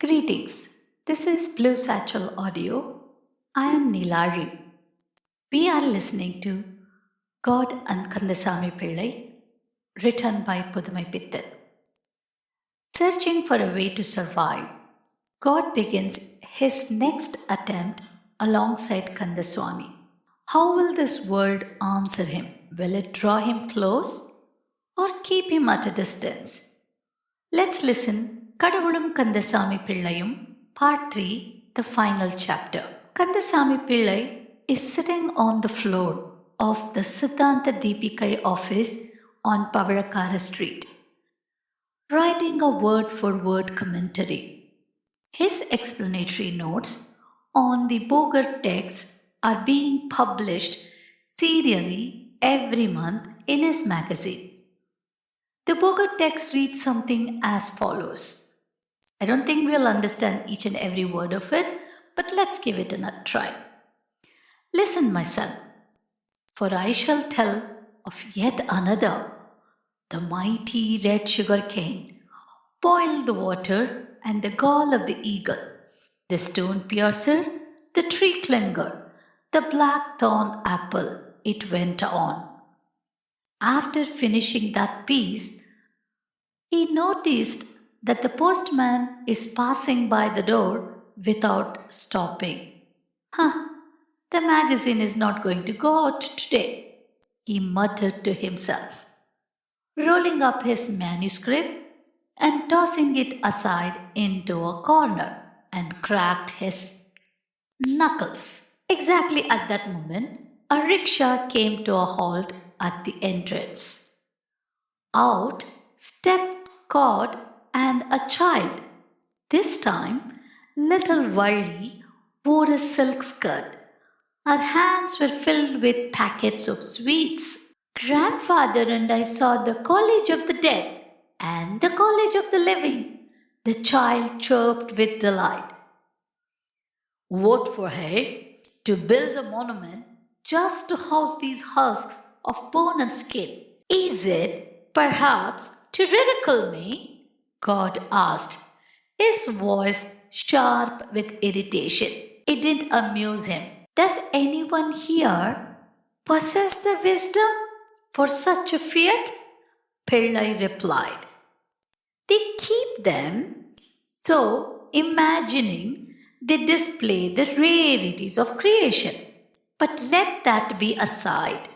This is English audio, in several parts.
Greetings. This is Blue Satchel Audio. I am Neelazhi. We are listening to God and Kandhasamy Pillai, written by Pudhumaipithan. Searching for a way to survive, God begins his next attempt alongside Kandasamy. How will this world answer him? Will it draw him close or keep him at a distance? Let's listen. Kadavulum Kandasamy Pillayum, Part 3, the final chapter. Kandasamy Pillai is sitting on the floor of the Siddhanta Deepikai office on Pavarakara Street, writing a word-for-word commentary. His explanatory notes on the Bogar texts are being published serially every month in his magazine. The Bogar text reads something as follows. I don't think we'll understand each and every word of it, but let's give it a try. Listen, my son, for I shall tell of yet another, the mighty red sugar cane, boiled the water and the gall of the eagle, the stone piercer, the tree clinger, the blackthorn apple, it went on. After finishing that piece, he noticed that the postman is passing by the door without stopping. The magazine is not going to go out today, he muttered to himself, rolling up his manuscript and tossing it aside into a corner, and cracked his knuckles. Exactly at that moment, a rickshaw came to a halt at the entrance. Out stepped God and a child. This time, little Valli wore a silk skirt. Her hands were filled with packets of sweets. Grandfather and I saw the College of the Dead and the College of the Living, the child chirped with delight. What for, hey? To build a monument just to house these husks of bone and skin. Is it, perhaps, to ridicule me? God asked, his voice sharp with irritation. It didn't amuse him. Does anyone here possess the wisdom for such a feat? Pillai replied. They keep them, so imagining they display the rarities of creation. But let that be aside.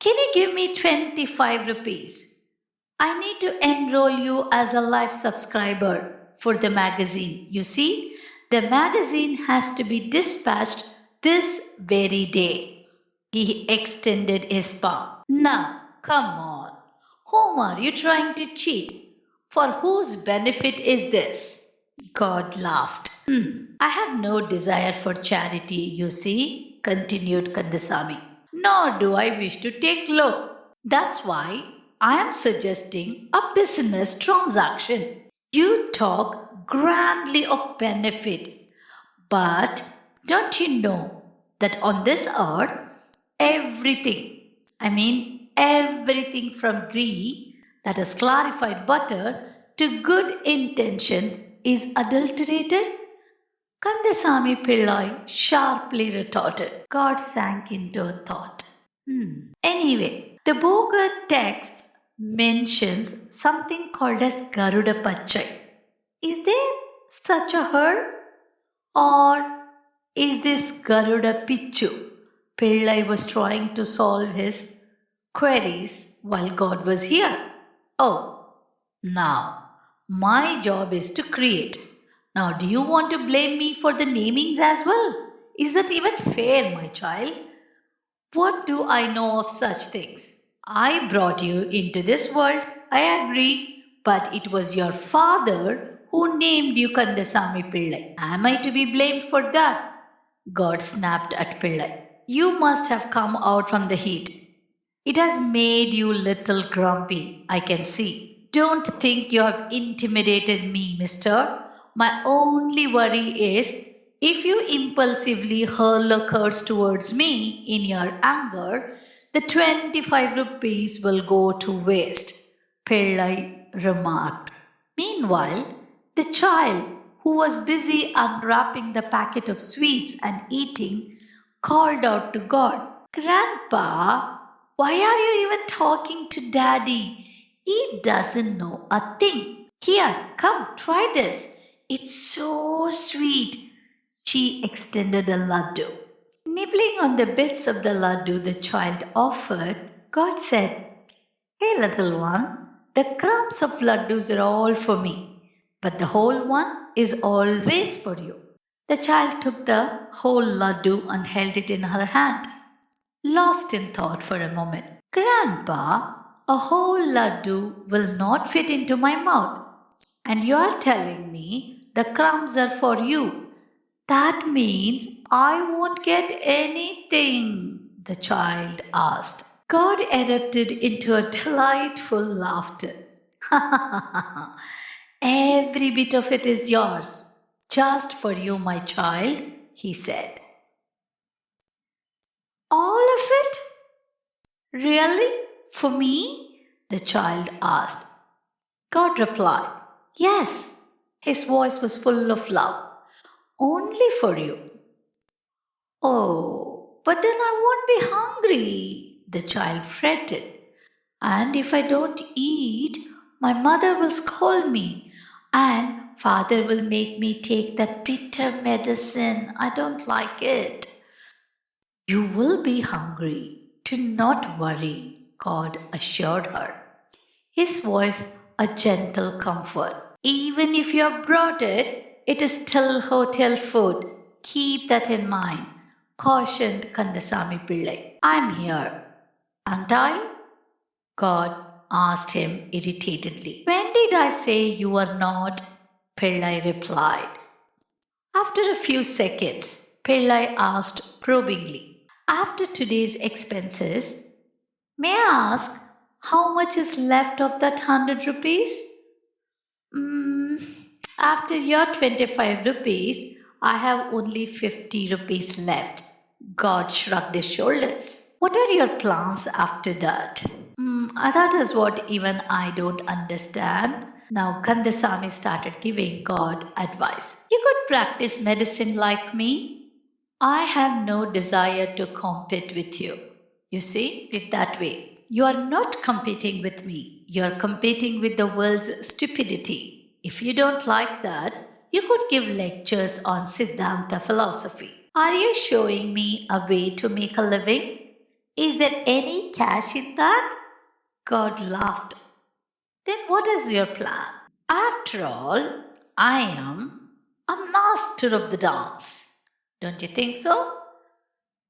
Can you give me 25 rupees? I need to enroll you as a life subscriber for the magazine. You see, the magazine has to be dispatched this very day. He extended his palm. Now, come on. Whom are you trying to cheat? For whose benefit is this? God laughed. I have no desire for charity, you see, continued Kandasamy. Nor do I wish to take loan. That's why I am suggesting a business transaction. You talk grandly of benefit, but don't you know that on this earth, everything from ghee, that is clarified butter, to good intentions is adulterated? Kandasamy Pillai sharply retorted. God sank into a thought. Anyway, the Bogar text mentions something called as Garuda Pachai. Is there such a herd? Or is this Garuda Pichu? Pillai was trying to solve his queries while God was here. Oh, now, my job is to create. Now, do you want to blame me for the namings as well? Is that even fair, my child? What do I know of such things? I brought you into this world, I agree, but it was your father who named you Kandasamy Pillai. Am I to be blamed for that? God snapped at Pillai. You must have come out from the heat. It has made you little grumpy, I can see. Don't think you have intimidated me, mister. My only worry is if you impulsively hurl a curse towards me in your anger, the 25 rupees will go to waste, Pillai remarked. Meanwhile, the child, who was busy unwrapping the packet of sweets and eating, called out to God, Grandpa, why are you even talking to Daddy? He doesn't know a thing. Here, come, try this. It's so sweet. She extended a laddu. Nibbling on the bits of the laddu the child offered, God said, Hey, little one, the crumbs of laddus are all for me, but the whole one is always for you. The child took the whole laddu and held it in her hand, lost in thought for a moment. Grandpa, a whole laddu will not fit into my mouth, and you are telling me the crumbs are for you. That means I won't get anything, the child asked. God erupted into a delightful laughter. Every bit of it is yours, just for you, my child, he said. All of it? Really? For me? The child asked. God replied, Yes. His voice was full of love. Only for you. Oh, but then I won't be hungry, the child fretted. And if I don't eat, my mother will scold me, and father will make me take that bitter medicine. I don't like it. You will be hungry. Do not worry, God assured her. His voice a gentle comfort. Even if you have brought it, it is still hotel food. Keep that in mind, cautioned Kandasami Pillai. I'm here, aren't I? God asked him irritatedly. When did I say you are not? Pillai replied. After a few seconds, Pillai asked probingly, After today's expenses, may I ask how much is left of that 100 rupees? After your 25 rupees, I have only 50 rupees left. God shrugged his shoulders. What are your plans after that? That is what even I don't understand. Now Kandasami started giving God advice. You could practice medicine like me. I have no desire to compete with you. You see, it that way. You are not competing with me. You are competing with the world's stupidity. If you don't like that, you could give lectures on Siddhanta philosophy. Are you showing me a way to make a living? Is there any cash in that? God laughed. Then what is your plan? After all, I am a master of the dance. Don't you think so?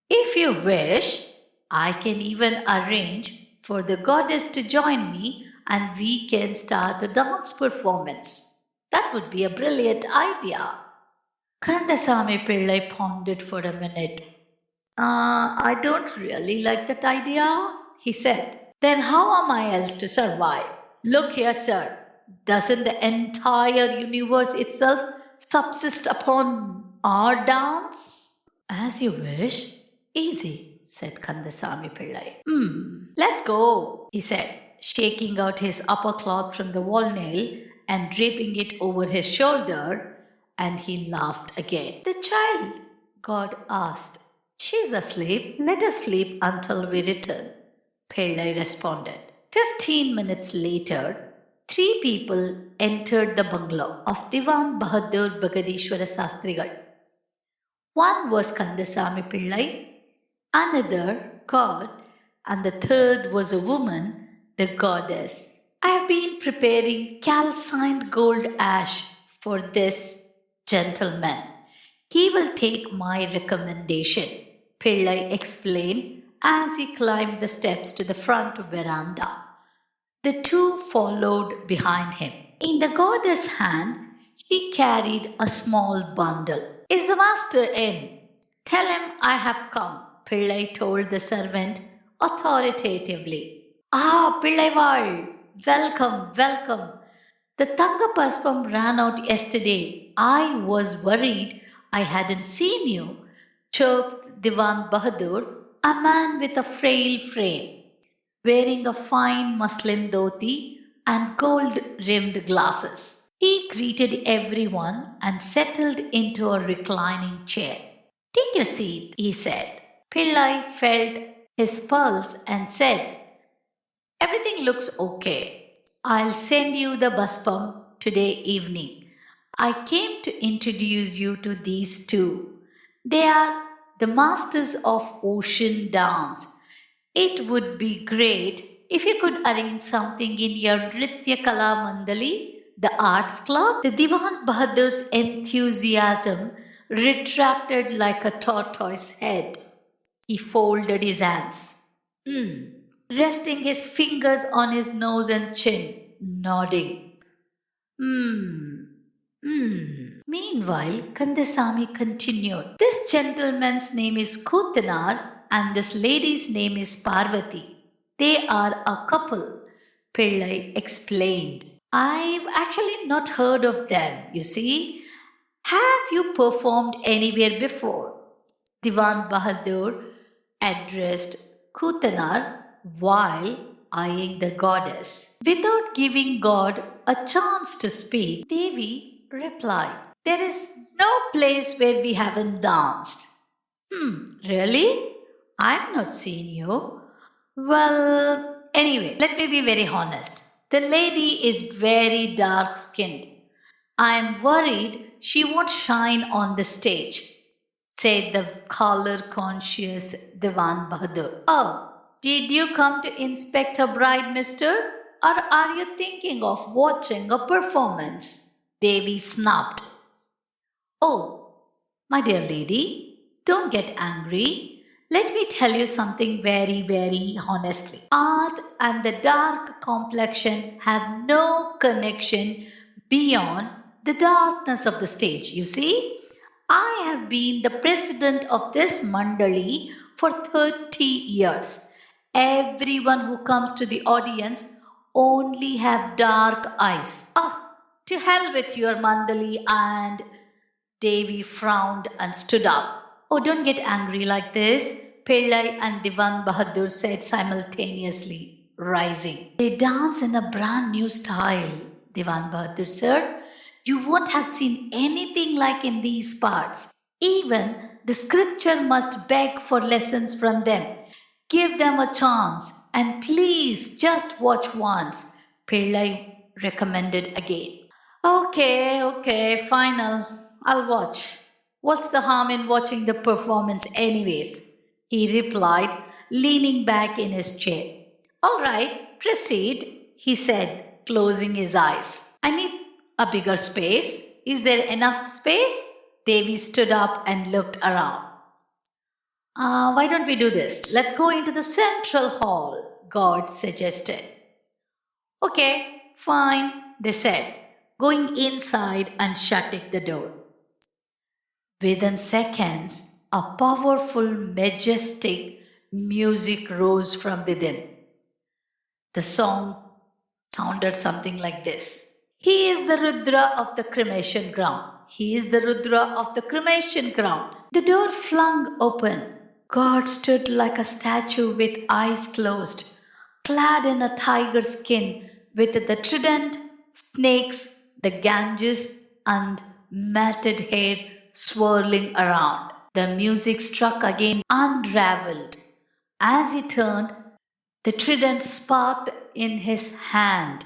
If you wish, I can even arrange for the goddess to join me and we can start a dance performance. That would be a brilliant idea. Kandasami Pillai pondered for a minute. I don't really like that idea, he said. Then how am I else to survive? Look here, sir. Doesn't the entire universe itself subsist upon our dance? As you wish. Easy, said Kandasami Pillai. Let's go, he said, shaking out his upper cloth from the wall nail and draping it over his shoulder, and he laughed again. The child, God asked. She's asleep. Let her sleep until we return, Pillai responded. 15 minutes later, 3 people entered the bungalow of Diwan Bahadur Bagadishwara Sastrigal. One was Kandasami Pillai, another God, and the third was a woman, the goddess. I have been preparing calcined gold ash for this gentleman. He will take my recommendation, Pillai explained as he climbed the steps to the front veranda. The two followed behind him. In the goddess' hand, she carried a small bundle. Is the master in? Tell him I have come, Pillai told the servant authoritatively. Pillaival, welcome, welcome. The Tanga Paspam ran out yesterday. I was worried I hadn't seen you, chirped Diwan Bahadur, a man with a frail frame, wearing a fine muslin dhoti and gold rimmed glasses. He greeted everyone and settled into a reclining chair. Take your seat, he said. Pillai felt his pulse and said, everything looks okay. I'll send you the bus pump today evening. I came to introduce you to these two. They are the masters of ocean dance. It would be great if you could arrange something in your Nritya Kala Mandali, the arts club. The Diwan Bahadur's enthusiasm retracted like a tortoise head. He folded his hands, resting his fingers on his nose and chin, nodding. Hmm. Meanwhile, Kandasami continued. This gentleman's name is Kutanar and this lady's name is Parvati. They are a couple, Pillai explained. I've actually not heard of them, you see. Have you performed anywhere before? Diwan Bahadur addressed Kutanar while eyeing the goddess. Without giving God a chance to speak, Devi replied, there is no place where we haven't danced. Really? I've not seen you. Well, anyway, let me be very honest. The lady is very dark skinned. I'm worried she won't shine on the stage, said the color conscious Diwan Bahadur. Oh, did you come to inspect a bride, mister? Or are you thinking of watching a performance? Devi snapped. Oh, my dear lady, don't get angry. Let me tell you something very honestly. Art and the dark complexion have no connection beyond the darkness of the stage. You see, I have been the president of this mandali for 30 years. Everyone who comes to the audience only have dark eyes. Ah, to hell with your mandali and Devi frowned and stood up. Oh, don't get angry like this, Pillai and Diwan Bahadur said simultaneously, rising. They dance in a brand new style, Diwan Bahadur, sir. You won't have seen anything like in these parts. Even the scripture must beg for lessons from them. Give them a chance and please just watch once, Pillai recommended again. Okay, final. I'll watch. What's the harm in watching the performance, anyways? He replied, leaning back in his chair. All right, proceed, he said, closing his eyes. I need a bigger space. Is there enough space? Devi stood up and looked around. Why don't we do this? Let's go into the central hall, God suggested. Okay, fine, they said, going inside and shutting the door. Within seconds, a powerful, majestic music rose from within. The song sounded something like this. He is the Rudra of the cremation ground. He is the Rudra of the cremation ground. The door flung open. God stood like a statue with eyes closed, clad in a tiger skin with the trident, snakes, the Ganges, and matted hair swirling around. The music struck again, unraveled. As he turned, the trident sparked in his hand.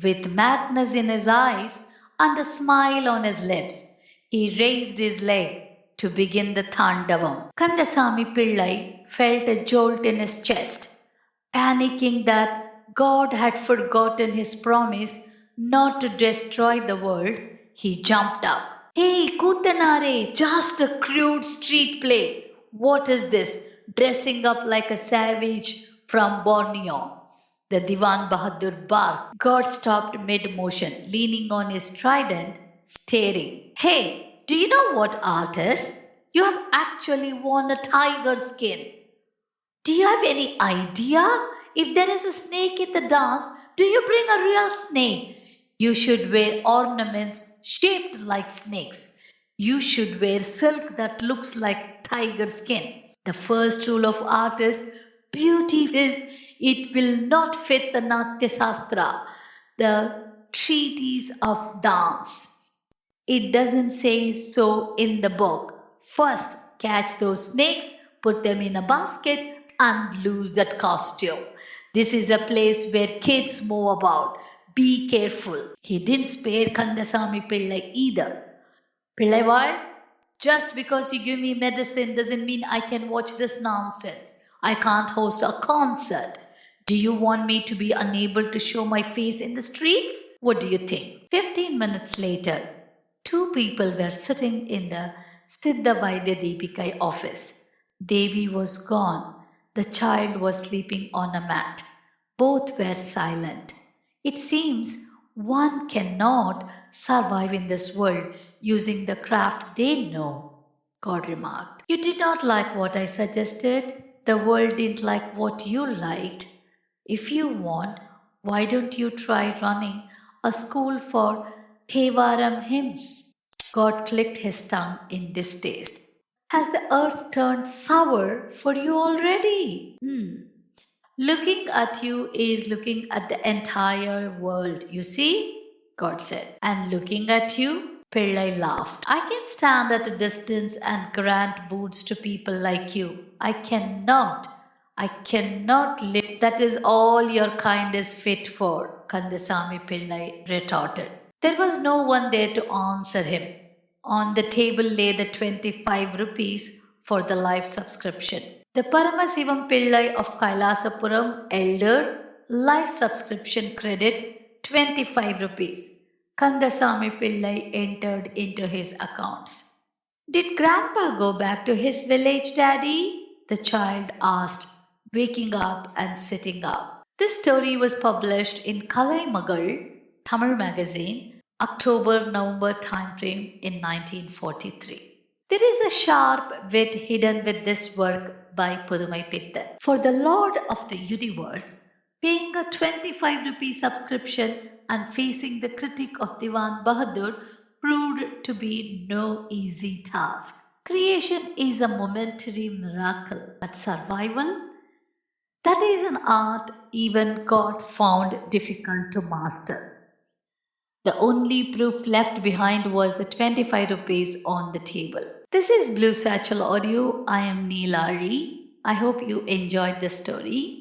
With madness in his eyes and a smile on his lips, he raised his leg to begin the Thandavam. Kandasami Pillai felt a jolt in his chest. Panicking that God had forgotten his promise not to destroy the world, he jumped up. Hey, Kutanare, just a crude street play. What is this? Dressing up like a savage from Borneo. The Diwan Bahadur barked. God stopped mid motion, leaning on his trident, staring. Hey, do you know what art is? You have actually worn a tiger skin. Do you have any idea? If there is a snake in the dance, do you bring a real snake? You should wear ornaments shaped like snakes. You should wear silk that looks like tiger skin. The first rule of art is beauty is it will not fit the Natya Sastra, the treatise of dance. It doesn't say so in the book. First, catch those snakes, put them in a basket, and lose that costume. This is a place where kids move about. Be careful. He didn't spare Kandasami Pillai either. Pillai what? Just because you give me medicine doesn't mean I can watch this nonsense. I can't host a concert. Do you want me to be unable to show my face in the streets? What do you think? 15 minutes later, two people were sitting in the Siddha Vaidya Deepikai office. Devi was gone. The child was sleeping on a mat. Both were silent. It seems one cannot survive in this world using the craft they know, God remarked. You did not like what I suggested. The world didn't like what you liked. If you want, why don't you try running a school for Thevaram hymns? God clicked his tongue in distaste. Has the earth turned sour for you already? Looking at you is looking at the entire world, you see? God said. And looking at you, Pillai laughed. I can stand at a distance and grant boots to people like you. I cannot. I cannot live. That is all your kind is fit for, Kandasami Pillai retorted. There was no one there to answer him. On the table lay the 25 rupees for the life subscription. The Paramasivam Pillai of Kailasapuram Elder life subscription credit 25 rupees. Kandasami Pillai entered into his accounts. Did Grandpa go back to his village, Daddy? The child asked, waking up and sitting up. This story was published in Kalai Magal, Tamil magazine, October-November timeframe in 1943. There is a sharp wit hidden with this work by Pudhumaipithan. For the Lord of the Universe, paying a 25 rupee subscription and facing the critic of Diwan Bahadur proved to be no easy task. Creation is a momentary miracle, but survival? That is an art even God found difficult to master. The only proof left behind was the 25 rupees on the table. This is Blue Satchel Audio. I am Neelazhi. I hope you enjoyed the story.